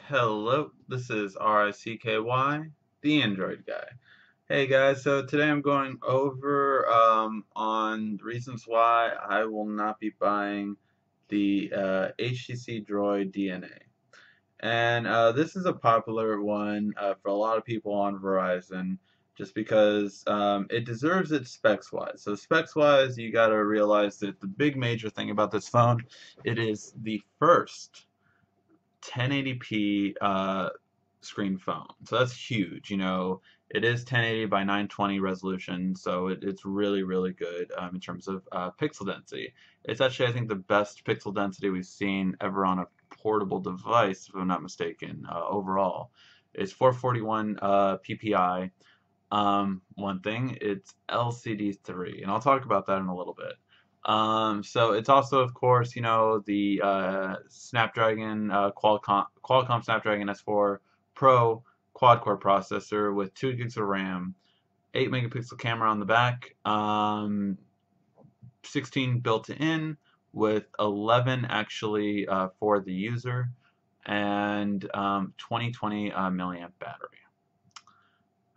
Hello, this is RICKY, the Android guy. Hey guys, so today I'm going over on reasons why I will not be buying the HTC Droid DNA. And this is a popular one for a lot of people on Verizon just because it deserves its specs wise. So specs wise, you got to realize that the big major thing about this phone, it is the first 1080p screen phone. So that's huge. It is 1080 by 920 resolution, so it's really, really good in terms of pixel density. It's actually, I think, the best pixel density we've seen ever on a portable device, if I'm not mistaken, overall. It's 441 ppi. One thing, it's LCD3, and I'll talk about that in a little bit. So it's also, of course, the Snapdragon Qualcomm Snapdragon S4 Pro quad-core processor with 2 gigs of RAM, 8 megapixel camera on the back, 16 built in with 11 actually for the user, and 2020 milliamp battery.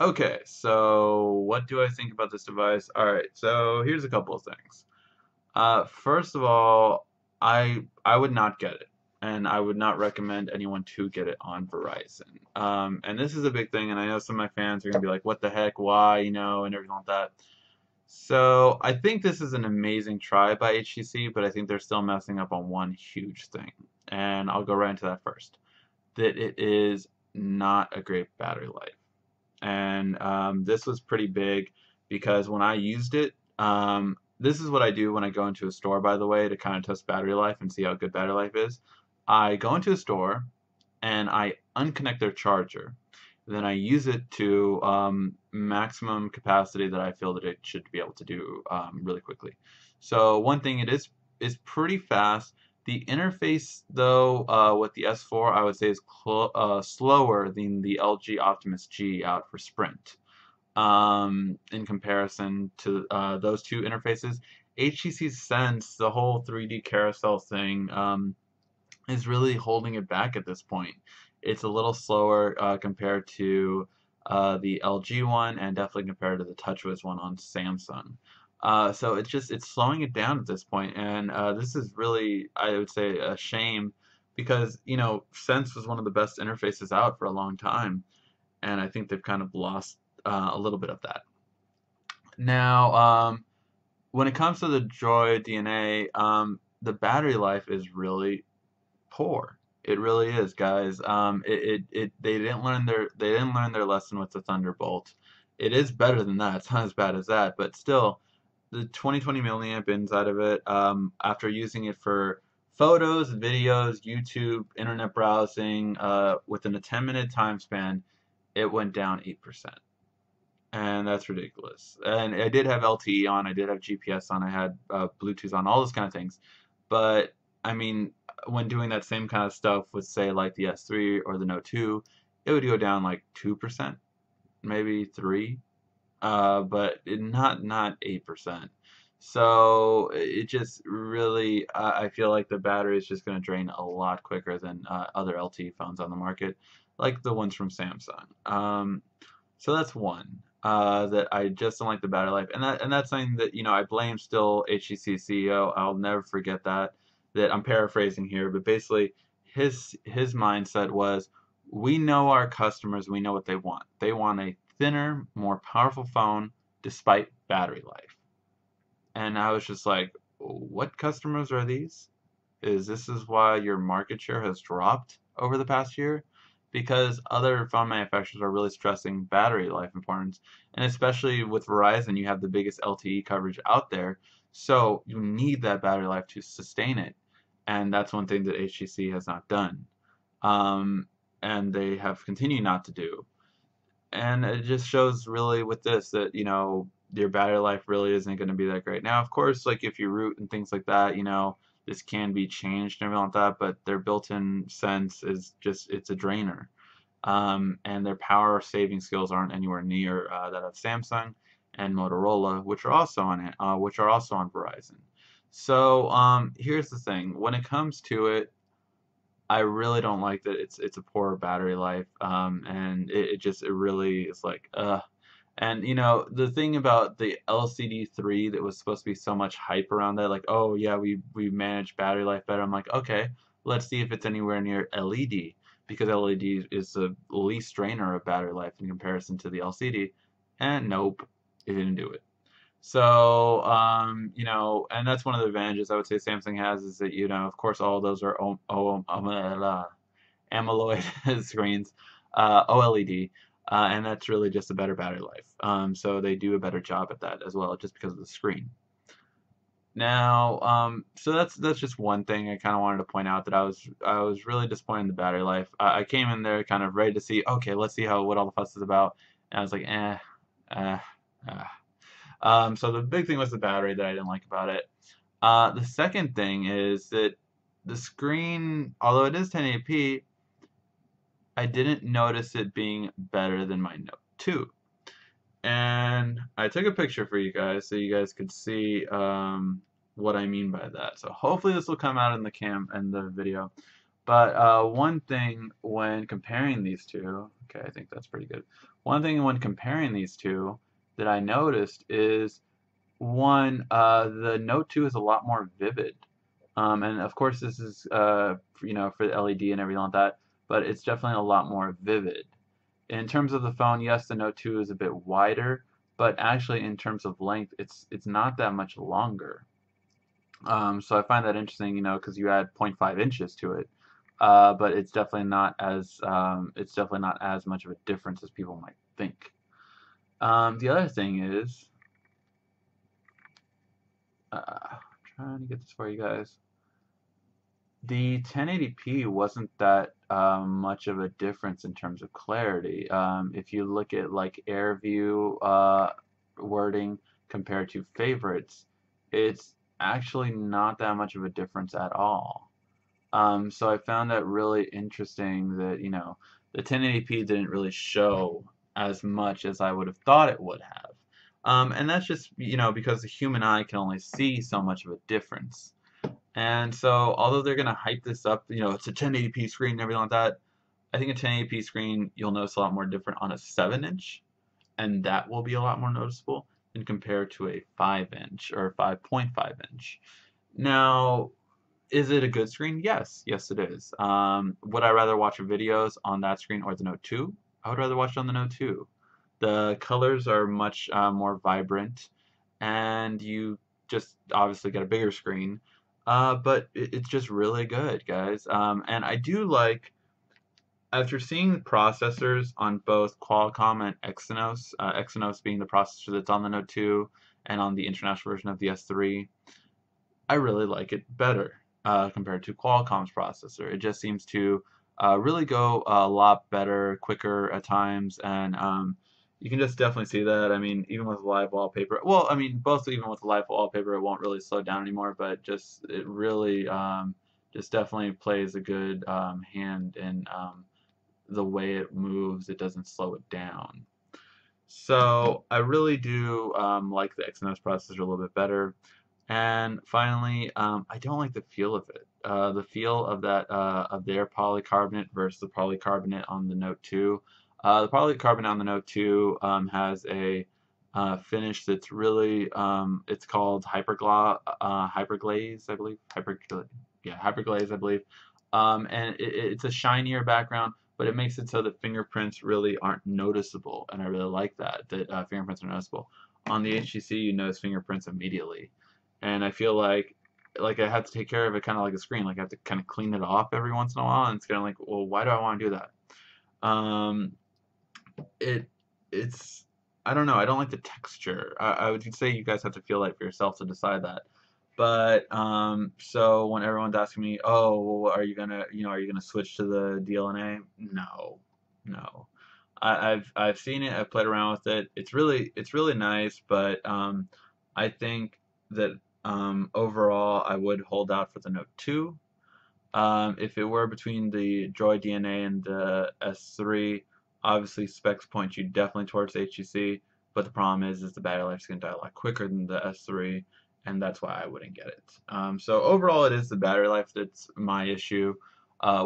Okay, so what do I think about this device? Alright, so here's a couple of things. First of all, I would not get it, and I would not recommend anyone to get it on Verizon. And this is a big thing, and I know some of my fans are gonna be like, "What the heck? Why?" And everything like that. So I think this is an amazing try by HTC, but I think they're still messing up on one huge thing, and I'll go right into that first. That it is not a great battery life, and this was pretty big because when I used it, this is what I do when I go into a store, by the way, to kind of test battery life and see how good battery life is. I go into a store and I unconnect their charger. Then I use it to maximum capacity that I feel that it should be able to do really quickly. So one thing, it is pretty fast. The interface, though, with the S4, I would say is slower than the LG Optimus G out for Sprint. In comparison to those two interfaces. HTC Sense, the whole 3D carousel thing, is really holding it back at this point. It's a little slower compared to the LG one, and definitely compared to the TouchWiz one on Samsung. So it's slowing it down at this point, and this is really, I would say, a shame because Sense was one of the best interfaces out for a long time, and I think they've kind of lost a little bit of that. Now, when it comes to the Droid DNA, the battery life is really poor. It really is, guys. They didn't learn their lesson with the Thunderbolt. It is better than that. It's not as bad as that, but still, the 2020 milliamp inside of it, after using it for photos, videos, YouTube, internet browsing, within a 10-minute time span, it went down 8%. And that's ridiculous. And I did have LTE on, I did have GPS on, I had Bluetooth on, all those kind of things. But I mean, when doing that same kind of stuff with, say, like the S3 or the Note 2, it would go down like 2%, maybe 3, but not 8%. So it just really, I feel like the battery is just going to drain a lot quicker than other LTE phones on the market, like the ones from Samsung. So that's one that I just don't like the battery life, and that's something that I blame still HTC CEO. I'll never forget that. That I'm paraphrasing here, but basically his mindset was, we know our customers, we know what they want. They want a thinner, more powerful phone despite battery life. And I was just like, what customers are these? This is why your market share has dropped over the past year? Because other phone manufacturers are really stressing battery life importance, and especially with Verizon, you have the biggest LTE coverage out there, so you need that battery life to sustain it, and that's one thing that HTC has not done, and they have continued not to do. And it just shows really with this that your battery life really isn't going to be that great. Now, of course, like if you root and things like that, this can be changed and everything like that, but their built-in sense is just, it's a drainer. And their power saving skills aren't anywhere near that of Samsung and Motorola, which are also on Verizon. So here's the thing: when it comes to it, I really don't like that it's a poor battery life, and it really is like And you know, the thing about the LCD3 that was supposed to be so much hype around that, like, oh yeah, we manage battery life better. I'm like, okay, let's see if it's anywhere near LED, because LED is the least drainer of battery life in comparison to the LCD, and nope, it didn't do it. So, you know, and that's one of the advantages I would say Samsung has is that, you know, of course, all those are AMOLED screens, OLED, and that's really just a better battery life. So they do a better job at that as well, just because of the screen. Now, so that's just one thing I kind of wanted to point out that I was really disappointed in the battery life. I came in there kind of ready to see, okay, let's see how what all the fuss is about, and I was like, eh. eh. So the big thing was the battery that I didn't like about it. The second thing is that the screen, although it is 1080p, I didn't notice it being better than my Note 2. And I took a picture for you guys so you guys could see what I mean by that. So hopefully this will come out in the video. But one thing when comparing these two, okay, I think that's pretty good. One thing when comparing these two that I noticed is one, the Note 2 is a lot more vivid. And of course this is, you know, for the LED and everything like that, but it's definitely a lot more vivid. In terms of the phone, yes, the Note 2 is a bit wider, but actually in terms of length, it's not that much longer. So I find that interesting, you know, because you add 0.5 inches to it, but it's definitely not as much of a difference as people might think. The other thing is, trying to get this for you guys. The 1080p wasn't that much of a difference in terms of clarity. If you look at like air view wording compared to favorites, it's actually not that much of a difference at all. So I found that really interesting that, you know, the 1080p didn't really show as much as I would have thought it would have. And that's just, you know, because the human eye can only see so much of a difference. And so, although they're gonna hype this up, you know, it's a 1080p screen and everything like that. I think a 1080p screen you'll notice a lot more different on a 7-inch, and that will be a lot more noticeable than compared to a 5-inch or 5.5 inch. Now, is it a good screen? Yes, yes it is. Would I rather watch videos on that screen or the Note 2? I would rather watch it on the Note 2. The colors are much more vibrant, and you just obviously get a bigger screen. But it's just really good, guys. And I do like, after seeing the processors on both Qualcomm and Exynos, Exynos being the processor that's on the Note 2 and on the international version of the S3, I really like it better compared to Qualcomm's processor. It just seems to really go a lot better, quicker at times, and you can just definitely see that. I mean, even with live wallpaper, well, I mean, both even with live wallpaper, it won't really slow down anymore, but just it really just definitely plays a good hand in the way it moves. It doesn't slow it down. So I really do like the Exynos processor a little bit better. And finally, I don't like the feel of it. The feel of that of their polycarbonate versus the polycarbonate on the Note 2. The polycarbonate on the Note 2 has a finish that's really it's called hyperglaze, I believe. Hyperglaze, I believe. And it's a shinier background, but it makes it so that fingerprints really aren't noticeable, and I really like that fingerprints are noticeable. On the HTC, you notice fingerprints immediately, and I feel like I have to take care of it kind of like a screen. Like I have to kind of clean it off every once in a while, and it's kind of like, well, why do I want to do that? It's I don't know. I don't like the texture. I would say you guys have to feel that for yourself to decide that. But so when everyone's asking me, oh, well, are you gonna switch to the DLNA? No, no. I've seen it. I've played around with it. It's really nice, but I think that overall I would hold out for the Note 2. If it were between the Droid DNA and the S3, obviously specs point you definitely towards HTC, but the problem is the battery life is going to die a lot quicker than the S3, and that's why I wouldn't get it. So overall, it is the battery life that's my issue.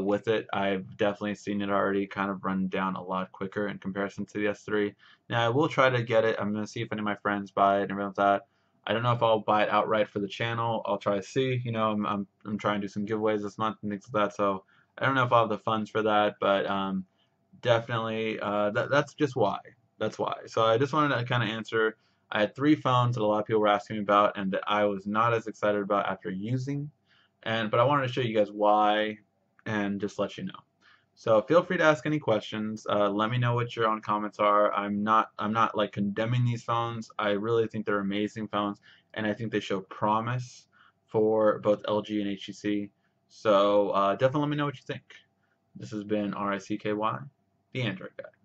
with it. I've definitely seen it already kind of run down a lot quicker in comparison to the S3. Now I will try to get it. I'm gonna see if any of my friends buy it and everything like that. I don't know if I'll buy it outright for the channel. I'll try to see. You know, I'm trying to do some giveaways this month and things like that. So I don't know if I'll have the funds for that, but definitely that's just why. That's why. So I just wanted to kind of answer. I had 3 phones that a lot of people were asking me about and that I was not as excited about after using. But I wanted to show you guys why and just let you know. So feel free to ask any questions. Let me know what your own comments are. I'm not like condemning these phones. I really think they're amazing phones, and I think they show promise for both LG and HTC. So definitely let me know what you think. This has been RICKY, the Android Guy.